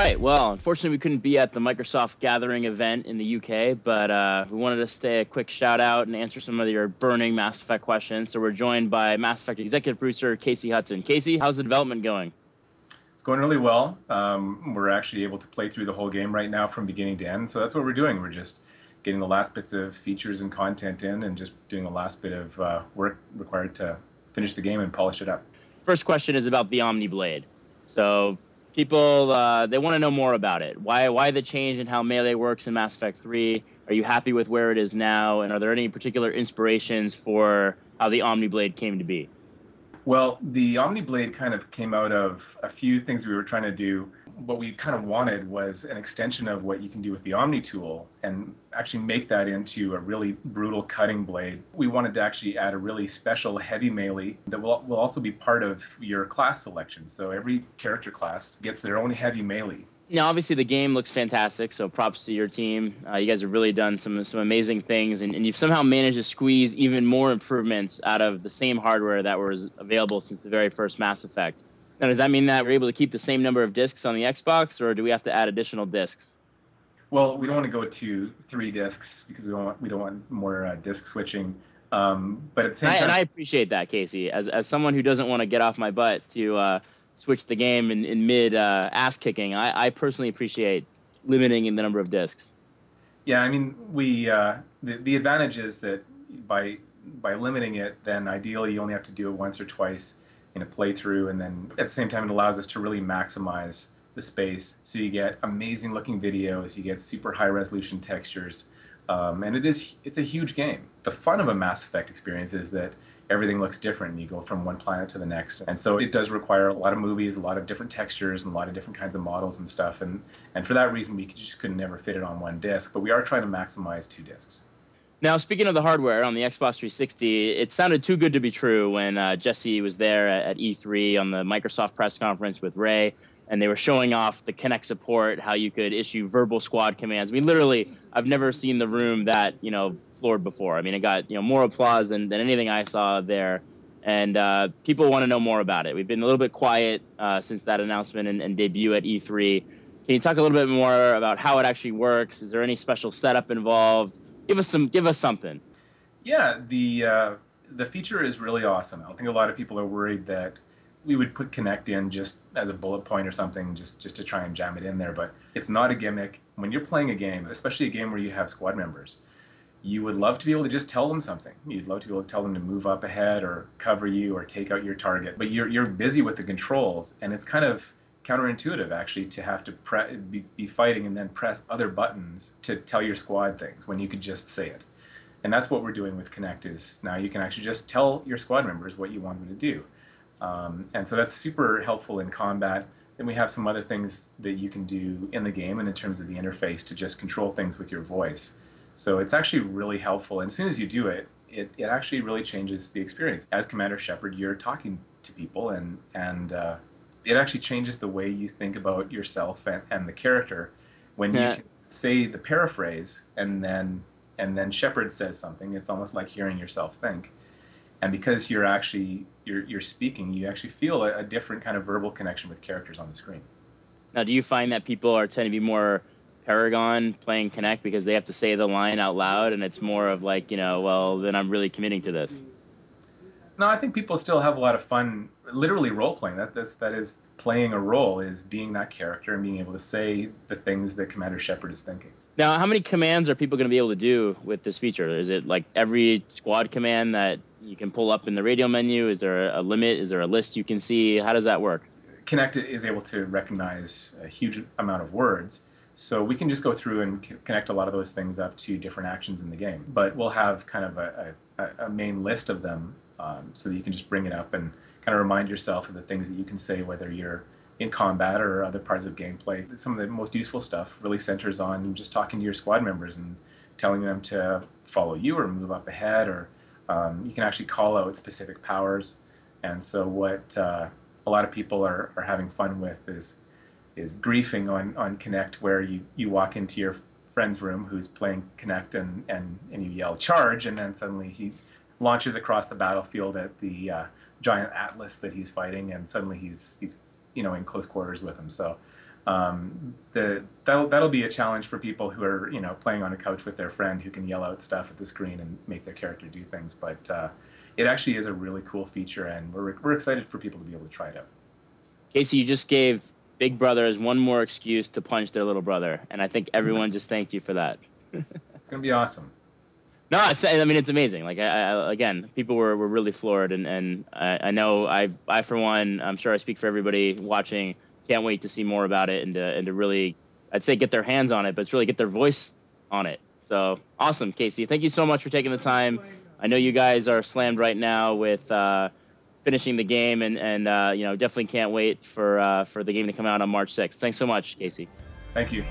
right. Well, unfortunately, we couldn't be at the Microsoft Gathering event in the UK, but we wanted to stay a quick shout out and answer some of your burning Mass Effect questions. So we're joined by Mass Effect executive producer Casey Hudson. Casey, how's the development going? It's going really well. We're actually able to play through the whole game right now from beginning to end. So that's what we're doing. We're just getting the last bits of features and content in and just doing the last bit of work required to finish the game and polish it up. First question is about the Omni Blade. So people, they want to know more about it. Why the change in how Melee works in Mass Effect 3? Are you happy with where it is now? And are there any particular inspirations for how the Omni Blade came to be? Well, the Omni Blade kind of came out of a few things we were trying to do. What we kind of wanted was an extension of what you can do with the Omni tool and actually make that into a really brutal cutting blade. We wanted to actually add a really special heavy melee that will also be part of your class selection. So every character class gets their own heavy melee. Now, obviously, the game looks fantastic, so props to your team. You guys have really done some amazing things, and you've somehow managed to squeeze even more improvements out of the same hardware that was available since the very first Mass Effect. Now, does that mean that we're able to keep the same number of discs on the Xbox, or do we have to add additional discs? Well, we don't want to go to 3 discs because we don't want more disc switching. But at the same time, and I appreciate that, Casey. As someone who doesn't want to get off my butt to switch the game in mid ass kicking, I personally appreciate limiting in the number of discs. Yeah, I mean, the advantage is that by limiting it, then ideally you only have to do it once or twice in a playthrough, and then at the same time it allows us to really maximize the space. So you get amazing looking videos, you get super high resolution textures, and it's a huge game. The fun of a Mass Effect experience is that everything looks different and you go from one planet to the next. And so it does require a lot of movies, a lot of different textures, and a lot of different kinds of models and stuff. And for that reason, we just couldn't never fit it on one disc. But we are trying to maximize 2 discs. Now, speaking of the hardware on the Xbox 360, it sounded too good to be true when Jesse was there at E3 on the Microsoft press conference with Ray, and they were showing off the Kinect support, how you could issue verbal squad commands. I mean, literally, I've never seen the room that, floored before. I mean, it got, more applause than anything I saw there, and people want to know more about it. We've been a little bit quiet since that announcement and debut at E3. Can you talk a little bit more about how it actually works? Is there any special setup involved? Give us something. Yeah, the feature is really awesome. I think a lot of people are worried that we would put Kinect in just as a bullet point or something, just to try and jam it in there. But it's not a gimmick. When you're playing a game, especially a game where you have squad members, you would love to be able to just tell them something. You'd love to be able to tell them to move up ahead or cover you or take out your target. But you're busy with the controls, and it's kind of counterintuitive actually to have to be fighting and then press other buttons to tell your squad things when you could just say it. And that's what we're doing with Kinect, is now you can actually just tell your squad members what you want them to do. And so that's super helpful in combat. Then we have some other things that you can do in the game and in terms of the interface to just control things with your voice. So it's actually really helpful. And as soon as you do it, it actually really changes the experience. As Commander Shepard, you're talking to people, and it actually changes the way you think about yourself and the character when you can say the paraphrase and then Shepard says something. It's almost like hearing yourself think. And because you're speaking, you actually feel a different kind of verbal connection with characters on the screen. Now, do you find that people tend to be more Paragon playing Kinect because they have to say the line out loud, and it's more of like, well, then I'm really committing to this? No, I think people still have a lot of fun, literally role-playing. That is playing a role, is being that character and being able to say the things that Commander Shepard is thinking. Now, how many commands are people going to be able to do with this feature? Is it like every squad command that you can pull up in the radio menu? Is there a limit? Is there a list you can see? How does that work? Kinect is able to recognize a huge amount of words, so we can just go through and connect a lot of those things up to different actions in the game. But we'll have kind of a main list of them, so that you can just bring it up and kind of remind yourself of the things that you can say, whether you're in combat or other parts of gameplay. Some of the most useful stuff really centers on just talking to your squad members and telling them to follow you or move up ahead, or you can actually call out specific powers. And so what a lot of people are having fun with is griefing on Kinect, where you walk into your friend's room who's playing Kinect and you yell charge, and then suddenly he launches across the battlefield at the giant Atlas that he's fighting, and suddenly he's in close quarters with him. So That'll be a challenge for people who are, you know, playing on a couch with their friend who can yell out stuff at the screen and make their character do things. But it actually is a really cool feature, and we're excited for people to be able to try it out. Casey, you just gave big brothers one more excuse to punch their little brother, and I think everyone just thanked you for that. It's gonna be awesome. No, I mean, it's amazing. Like, again, people were really floored, and I know I for one, I'm sure I speak for everybody watching, can't wait to see more about it and to really, I'd say, get their hands on it, but it's really get their voice on it. So awesome, Casey. Thank you so much for taking the time. I know you guys are slammed right now with finishing the game, and you know, definitely can't wait for the game to come out on March 6th. Thanks so much, Casey. Thank you.